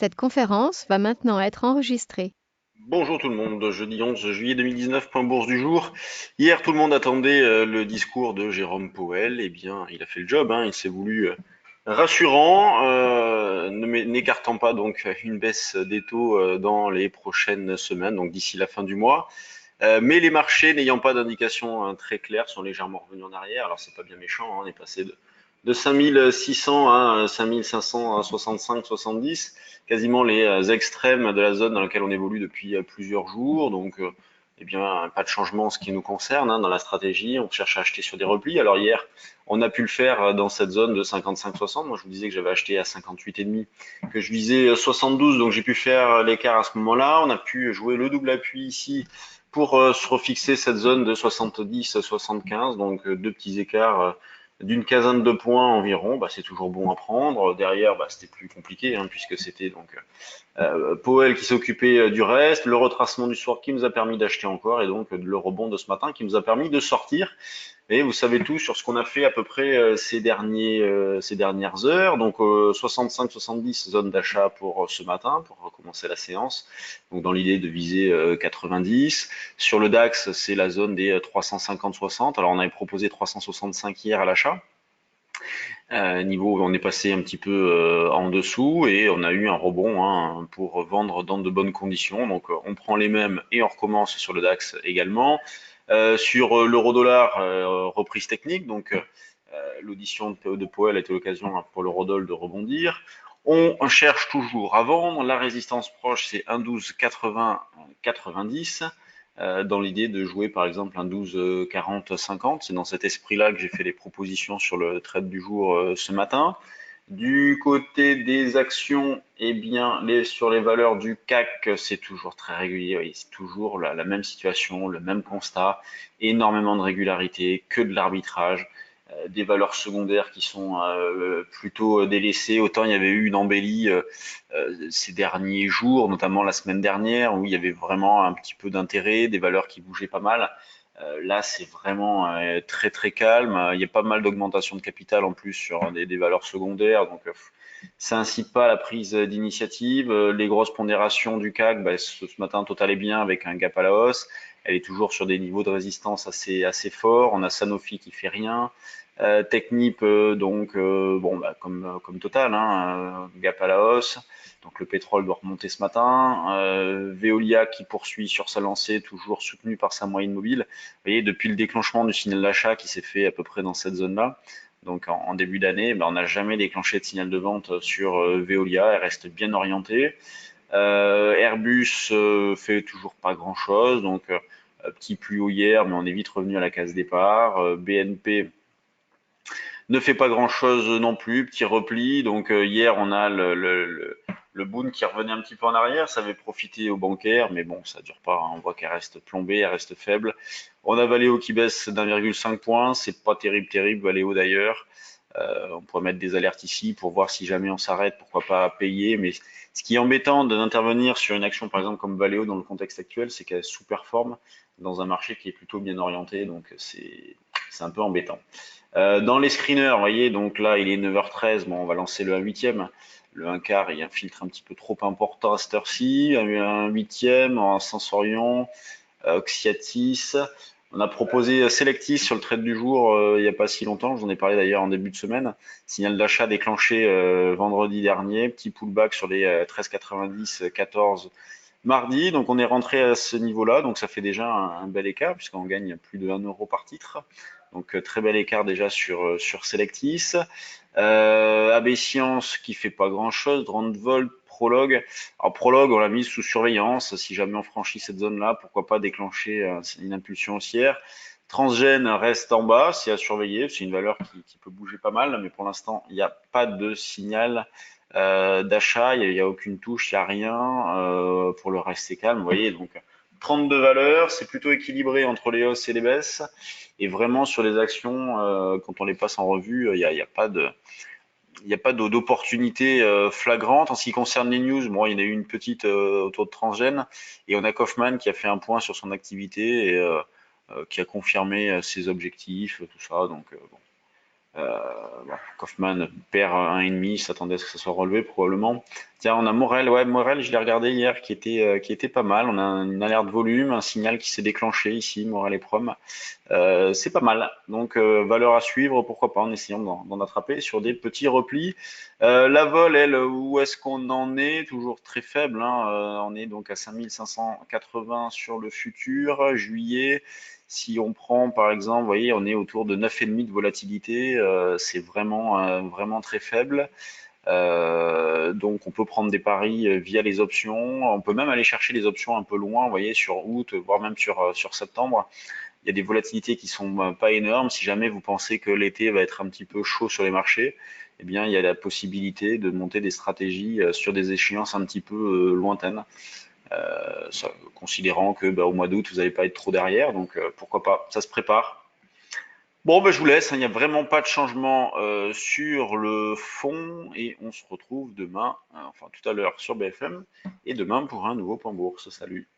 Cette conférence va maintenant être enregistrée. Bonjour tout le monde, jeudi 11 juillet 2019, point bourse du jour. Hier, tout le monde attendait le discours de Jérôme Powell. Eh bien, il a fait le job, hein, il s'est voulu rassurant, n'écartant pas donc une baisse des taux dans les prochaines semaines, donc d'ici la fin du mois. Mais les marchés n'ayant pas d'indication très claire sont légèrement revenus en arrière. Alors c'est pas bien méchant, hein, on est passé de 5600 à 5565, 70, quasiment les extrêmes de la zone dans laquelle on évolue depuis plusieurs jours. Donc eh bien pas de changement en ce qui nous concerne hein, dans la stratégie. On cherche à acheter sur des replis. Alors hier, on a pu le faire dans cette zone de 55-60. Moi je vous disais que j'avais acheté à 58,5, que je visais 72, donc j'ai pu faire l'écart à ce moment-là. On a pu jouer le double appui ici pour se refixer cette zone de 70-75, donc deux petits écarts d'une quinzaine de points environ, bah, c'est toujours bon à prendre. Derrière, bah, c'était plus compliqué hein, puisque c'était donc Powell qui s'occupait du reste, le retracement du soir qui nous a permis d'acheter encore et donc le rebond de ce matin qui nous a permis de sortir. Et vous savez tout sur ce qu'on a fait à peu près ces dernières heures. Donc 65-70 zone d'achat pour ce matin, pour recommencer la séance. Donc dans l'idée de viser 90. Sur le DAX, c'est la zone des 350-60. Alors on avait proposé 365 hier à l'achat. Niveau, on est passé un petit peu en dessous et on a eu un rebond hein, pour vendre dans de bonnes conditions. Donc on prend les mêmes et on recommence sur le DAX également. Sur l'euro-dollar, reprise technique, donc l'audition de Powell a été l'occasion hein, pour l'eurodoll de rebondir. On cherche toujours à vendre. La résistance proche, c'est 1,1280-90 dans l'idée de jouer par exemple un 12 40 50. C'est dans cet esprit-là que j'ai fait les propositions sur le trade du jour ce matin. Du côté des actions, eh bien, sur les valeurs du CAC, c'est toujours très régulier. Oui, c'est toujours la même situation, le même constat, énormément de régularité, que de l'arbitrage, des valeurs secondaires qui sont plutôt délaissées. Autant il y avait eu une embellie ces derniers jours, notamment la semaine dernière, où il y avait vraiment un petit peu d'intérêt, des valeurs qui bougeaient pas mal. Là, c'est vraiment très très calme. Il y a pas mal d'augmentation de capital en plus sur des valeurs secondaires, donc ça incite pas à la prise d'initiative. Les grosses pondérations du CAC, bah, ce matin, Total est bien avec un gap à la hausse. Elle est toujours sur des niveaux de résistance assez forts. On a Sanofi qui fait rien. Technip, donc bon, bah, comme Total, hein, gap à la hausse. Donc le pétrole doit remonter ce matin. Veolia qui poursuit sur sa lancée, toujours soutenu par sa moyenne mobile. Vous voyez, depuis le déclenchement du signal d'achat qui s'est fait à peu près dans cette zone-là, donc en début d'année, ben, on n'a jamais déclenché de signal de vente sur Veolia. Elle reste bien orientée. Airbus fait toujours pas grand-chose, donc petit plus haut hier, mais on est vite revenu à la case départ. BNP ne fait pas grand-chose non plus, petit repli. Donc hier, on a le Boon qui revenait un petit peu en arrière. Ça avait profité aux bancaires, mais bon, ça dure pas, hein. On voit qu'elle reste plombée, elle reste faible. On a Valeo qui baisse d'1,5 point. C'est pas terrible, Valeo d'ailleurs. On pourrait mettre des alertes ici pour voir si jamais on s'arrête, pourquoi pas payer. Mais ce qui est embêtant d'intervenir sur une action, par exemple, comme Valeo dans le contexte actuel, c'est qu'elle sous-performe dans un marché qui est plutôt bien orienté. Donc c'est un peu embêtant. Dans les screeners, vous voyez, donc là, il est 9h13. Bon, on va lancer le 1/8. Le 1 quart, il y a un filtre un petit peu trop important à cette heure-ci. Un huitième en Sensorion, Oxiatis. On a proposé Selectis sur le trade du jour il n'y a pas si longtemps. J'en ai parlé d'ailleurs en début de semaine. Signal d'achat déclenché vendredi dernier. Petit pullback sur les 13,90, 14 mardi. Donc on est rentré à ce niveau-là. Donc ça fait déjà un bel écart puisqu'on gagne plus de 1 euro par titre. Donc très bel écart déjà sur Selectis. AB Science qui fait pas grand-chose. Randvolt, Prologue. Alors Prologue, on l'a mis sous surveillance. Si jamais on franchit cette zone-là, pourquoi pas déclencher une impulsion haussière. Transgène reste en bas, c'est à surveiller. C'est une valeur qui peut bouger pas mal, mais pour l'instant, il n'y a pas de signal d'achat. Il n'y a aucune touche, il n'y a rien. Pour le reste, c'est calme. Vous voyez, donc 32 valeurs, c'est plutôt équilibré entre les hausses et les baisses. Et vraiment sur les actions, quand on les passe en revue, il y a pas de, il n'y a pas d'opportunité flagrante. En ce qui concerne les news, bon, il y en a eu une petite autour de Transgène, et on a Kaufman qui a fait un point sur son activité et qui a confirmé ses objectifs, tout ça. Donc, bon. Bon, Kaufmann perd 1,5, s'attendait à ce que ça soit relevé probablement. Tiens, on a Morel, ouais, Morel, je l'ai regardé hier, qui était pas mal. On a une alerte volume, un signal qui s'est déclenché ici, Morel et Prom. C'est pas mal. Donc, valeur à suivre, pourquoi pas, en essayant d'en attraper sur des petits replis. La vol, elle, où est-ce qu'on en est? Toujours très faible, hein. On est donc à 5580 sur le futur, juillet. Si on prend, par exemple, vous voyez, on est autour de 9,5 de volatilité. C'est vraiment très faible. Donc on peut prendre des paris via les options. On peut même aller chercher les options un peu loin, vous voyez, sur août, voire même sur septembre. Il y a des volatilités qui sont pas énormes. Si jamais vous pensez que l'été va être un petit peu chaud sur les marchés, eh bien, il y a la possibilité de monter des stratégies sur des échéances un petit peu lointaines, considérant que au mois d'août, vous n'allez pas être trop derrière. Donc, pourquoi pas, ça se prépare. Bon, je vous laisse, hein, il n'y a vraiment pas de changement sur le fond et on se retrouve demain, enfin tout à l'heure sur BFM et demain pour un nouveau point bourse. Salut.